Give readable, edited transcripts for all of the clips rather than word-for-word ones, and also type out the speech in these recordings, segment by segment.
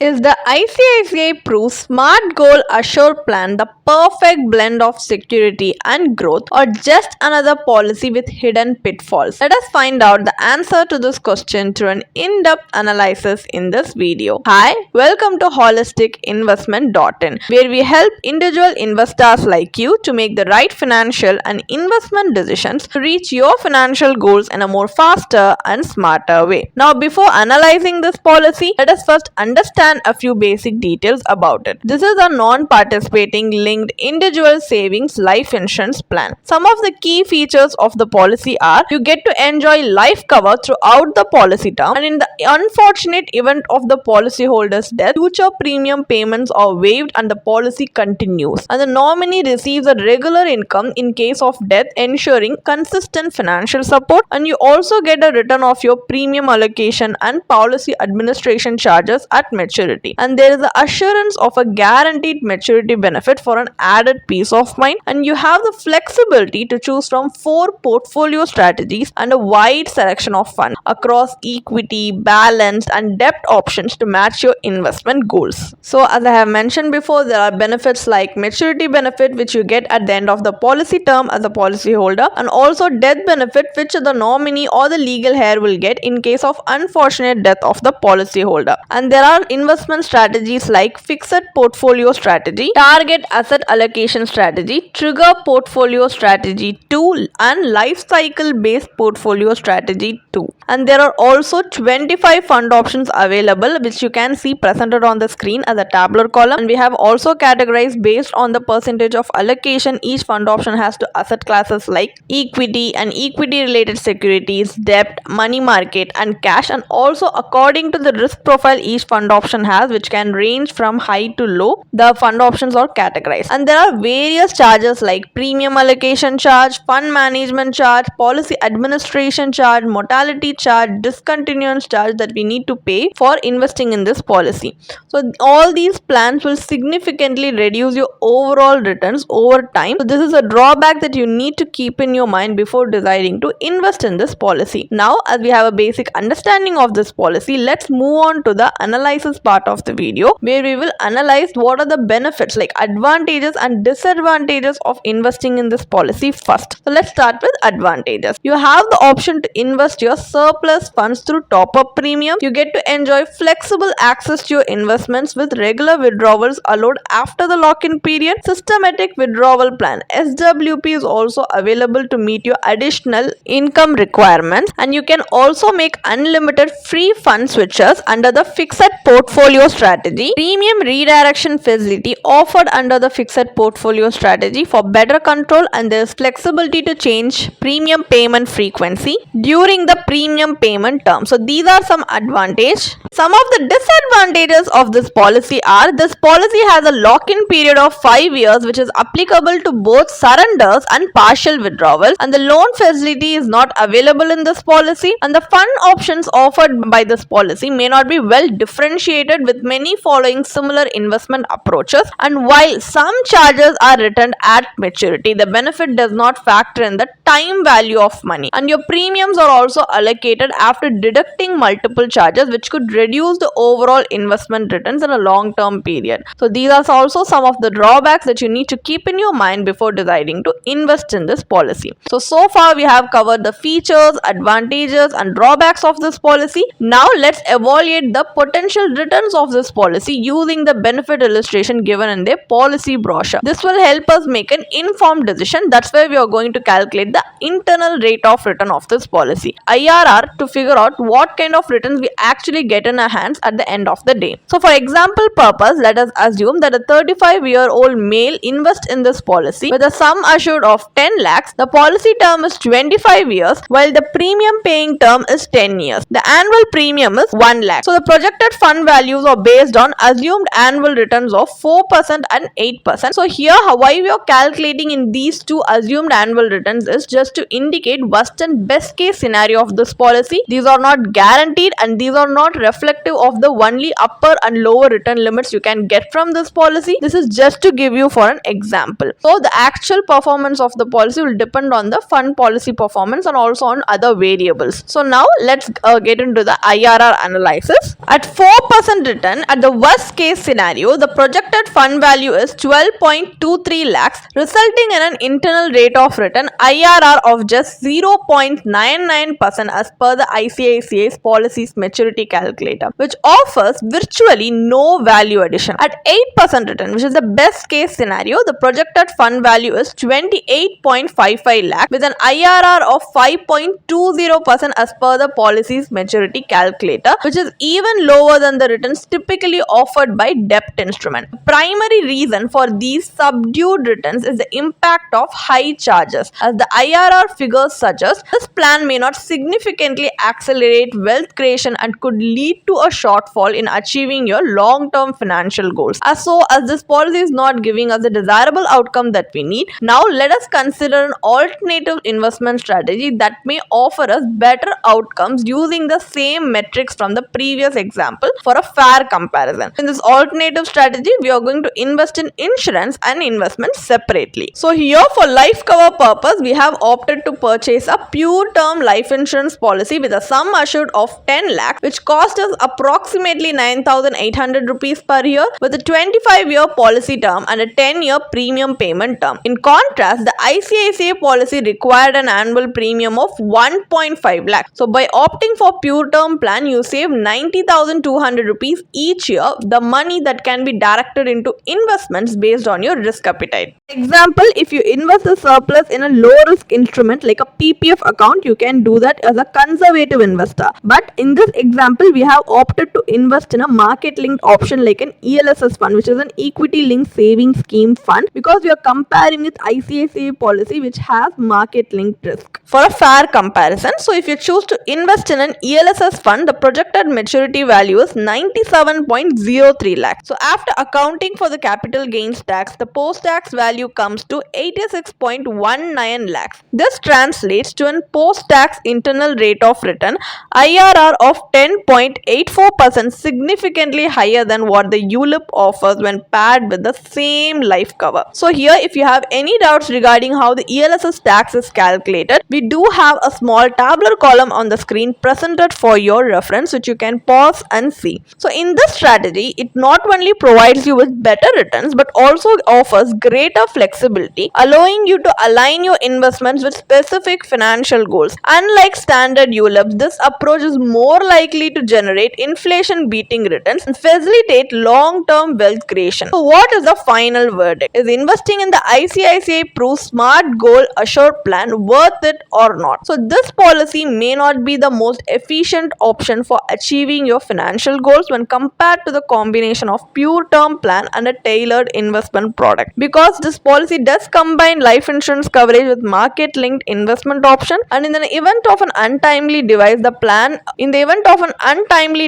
Is the ICICI Proof Smart Goal Assured Plan the perfect blend of security and growth, or just another policy with hidden pitfalls? Let us find out the answer to this question through an in-depth analysis in this video. Hi, welcome to holisticinvestment.in, where we help individual investors like you to make the right financial and investment decisions to reach your financial goals in a more faster and smarter way. Now, before analyzing this policy, let us first understand a few basic details about it. This is a non-participating linked individual savings life insurance plan. Some of the key features of the policy are: you get to enjoy life cover throughout the policy term, and in the unfortunate event of the policyholder's death, future premium payments are waived and the policy continues, and the nominee receives a regular income in case of death, ensuring consistent financial support. And you also get a return of your premium allocation and policy administration charges at maturity, and there is the assurance of a guaranteed maturity benefit for an added peace of mind. And you have the flexibility to choose from 4 portfolio strategies and a wide selection of funds across equity, balanced and debt options to match your investment goals. So as I have mentioned before, there are benefits like maturity benefit, which you get at the end of the policy term as a policyholder, and also death benefit, which the nominee or the legal heir will get in case of unfortunate death of the policyholder. And there are investment strategies like fixed portfolio strategy, target asset allocation strategy, trigger portfolio strategy 2, and life cycle based portfolio strategy 2. And there are also 25 fund options available, which you can see presented on the screen as a tabular column. And we have also categorized based on the percentage of allocation each fund option has to asset classes like equity and equity related securities, debt, money market and cash, and also according to the risk profile each fund option has, which can range from high to low. The fund options are categorized, and there are various charges like premium allocation charge, fund management charge, policy administration charge, mortality charge, discontinuance charge that we need to pay for investing in this policy. So all these plans will significantly reduce your overall returns over time. So this is a drawback that you need to keep in your mind before deciding to invest in this policy. Now, as we have a basic understanding of this policy, let's move on to the analysis part of the video, where we will analyze what are the benefits like advantages and disadvantages of investing in this policy first. So let's start with advantages. You have the option to invest your surplus funds through top-up premium. You get to enjoy flexible access to your investments with regular withdrawals allowed after the lock-in period. Systematic withdrawal plan (SWP) is also available to meet your additional income requirements, and you can also make unlimited free fund switches under the fixed portfolio strategy. Premium redirection facility offered under the fixed portfolio strategy for better control, and there is flexibility to change premium payment frequency during the premium payment term. So these are some advantages. Some of the disadvantages of this policy are: this policy has a lock-in period of 5 years, which is applicable to both surrenders and partial withdrawals, and the loan facility is not available in this policy, and the fund options offered by this policy may not be well differentiated with many following similar investment approaches. And while some charges are returned at maturity, the benefit does not factor in the time value of money, and your premiums are also allocated after deducting multiple charges, which could reduce the overall investment returns in a long-term period. So these are also some of the drawbacks that you need to keep in your mind before deciding to invest in this policy. So far we have covered the features, advantages and drawbacks of this policy. Now let's evaluate the potential returns of this policy using the benefit illustration given in their policy brochure. This will help us make an informed decision. That's why we are going to calculate the internal rate of return of this policy, IRR, to figure out what kind of returns we actually get in our hands at the end of the day. So for example purpose, let us assume that a 35-year-old male invests in this policy with a sum assured of 10 lakhs. The policy term is 25 years while the premium paying term is 10 years. The annual premium is 1 lakh. So the projected fund values are based on assumed annual returns of 4% and 8%. So here why we are calculating in these two assumed annual returns is just to indicate worst and best case scenario of this policy. These are not guaranteed and these are not reflective of the only upper and lower return limits you can get from this policy. This is just to give you for an example. So the actual performance of the policy will depend on the fund policy performance and also on other variables. So now let's get into the IRR analysis. At 4% 8% return, at the worst case scenario, the projected fund value is 12.23 lakhs, resulting in an internal rate of return IRR of just 0.99% as per the ICICI's policies maturity calculator, which offers virtually no value addition. At 8% return, which is the best case scenario, the projected fund value is 28.55 lakh with an IRR of 5.20% as per the policy's maturity calculator, which is even lower than the returns typically offered by debt instrument. The primary reason for these subdued returns is the impact of high charges. As the IRR figures suggest, this plan may not significantly accelerate wealth creation and could lead to a shortfall in achieving your long-term financial goals. As this policy is not giving us the desirable outcome that we need, now let us consider an alternative investment strategy that may offer us better outcomes using the same metrics from the previous example for a fair comparison. In this alternative strategy, we are going to invest in insurance and investments separately. So here, for life cover purpose, we have opted to purchase a pure term life insurance policy with a sum assured of 10 lakh, which cost us approximately 9,800 rupees per year, with a 25-year policy term and a 10-year premium payment term. In contrast, the ICICI policy required an annual premium of 1.5 lakh. So by opting for pure term plan, you save 90,200 rupees each year, the money that can be directed into investments based on your risk appetite. Example, if you invest the surplus in a low risk instrument like a PPF account, you can do that as a conservative investor. But in this example, we have opted to invest in a market linked option like an ELSS fund, which is an equity linked savings scheme fund, because we are comparing with ICICI policy which has market linked risk. For a fair comparison, so if you choose to invest in an ELSS fund, the projected maturity value is 97.03 lakhs. So after accounting for the capital gains tax, the post-tax value comes to 86.19 lakhs. This translates to a post-tax internal rate of return IRR of 10.84%, significantly higher than what the ULIP offers when paired with the same life cover. So here, if you have any doubts regarding how the ELSS tax is calculated, we do have a small tabular column on the screen presented for your reference, which you can pause and see. So in this strategy, it not only provides you with better returns but also offers greater flexibility, allowing you to align your investments with specific financial goals. Unlike standard ULIPs, this approach is more likely to generate inflation beating returns and facilitate long-term wealth creation. So what is the final verdict? Is investing in the ICICI Pru Smart Goal Assured plan worth it or not? So this policy may not be the most efficient option for achieving your financial goals when compared to the combination of pure term plan and a tailored investment product, because this policy does combine life insurance coverage with market linked investment option, and in the event of an untimely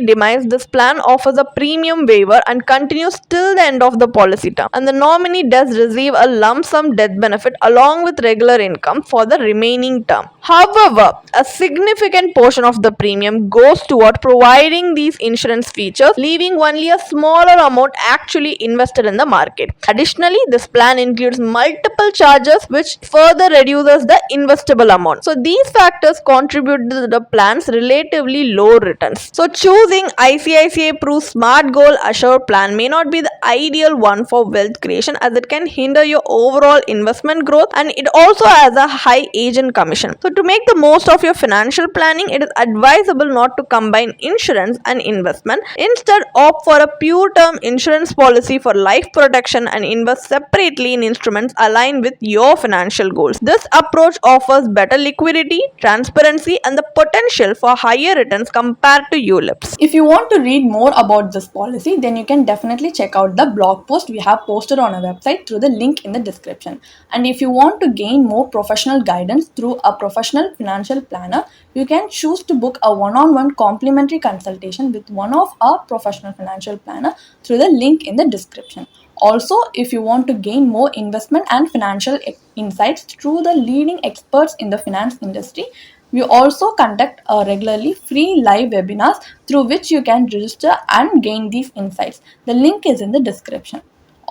demise, this plan offers a premium waiver and continues till the end of the policy term, and the nominee does receive a lump sum death benefit along with regular income for the remaining term. However, a significant portion of the premium goes toward providing these insurance features, leaving only a smaller amount actually invested in the market. Additionally, this plan includes multiple charges which further reduces the investable amount. So these factors contribute to the plan's relatively low returns. So choosing ICICI Pru Smart Goal Assured plan may not be the ideal one for wealth creation, as it can hinder your overall investment growth and it also has a high agent commission. So to make the most of your financial planning, it is advisable not to combine insurance and investment. Instead, opt for a pure term insurance policy for life protection and invest separately in instruments aligned with your financial goals. This approach offers better liquidity, transparency, and the potential for higher returns compared to ULIPs. If you want to read more about this policy, then you can definitely check out the blog post we have posted on our website through the link in the description. And if you want to gain more professional guidance through a professional financial planner, you can choose to book a one-on-one complimentary consultation with one of our professional financial planner through the link in the description. Also, if you want to gain more investment and financial insights through the leading experts in the finance industry, we also conduct regularly free live webinars through which you can register and gain these insights. The link is in the description.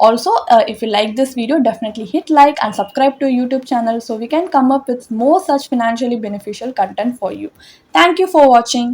Also, if you like this video, definitely hit like and subscribe to our YouTube channel so we can come up with more such financially beneficial content for you. Thank you for watching.